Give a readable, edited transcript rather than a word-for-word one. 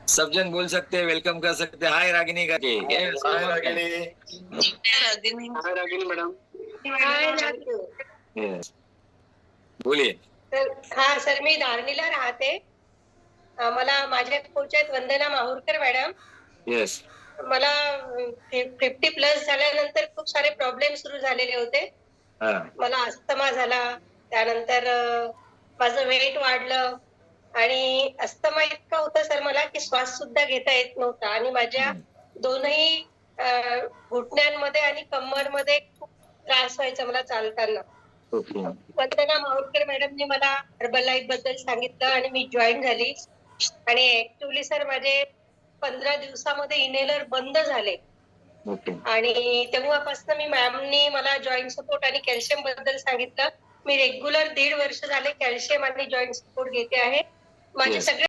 सब जन बोल सकते हैं, वेलकम कर सकते हैं। हाय रागिनी का के हाय रागिनी मैडम। Yes. बोलिए। हा सर, मी धारणीला राहते. मला माझ्या कोच आहेत वंदना माहुरकर मॅडम. येस. मला 50+ झाल्यानंतर खूप सारे प्रॉब्लेम सुरू झालेले होते. मला अस्थमा झाला, त्यानंतर माझं वेट वाढलं आणि अस्थमा इतका होता सर मला की श्वास सुद्धा घेता येत नव्हता आणि माझ्या दोनही घुटण्यांमध्ये आणि कंबरमध्ये खूप त्रास व्हायचा मला चालताना. वंदना माहुरकर मॅडमने मला हर्बलाईफ बद्दल सांगितलं आणि मी जॉईन झाली. आणि ऍक्च्युअली सर माझे 15 दिवसामध्ये इनहेलर बंद झाले. आणि तेव्हापासून मी मॅमनी मला जॉईंट सपोर्ट आणि कॅल्शियम बद्दल सांगितलं. मी रेग्युलर 1.5 वर्ष झाले कॅल्शियम आणि जॉईंट सपोर्ट घेते आहे. माझे सगळे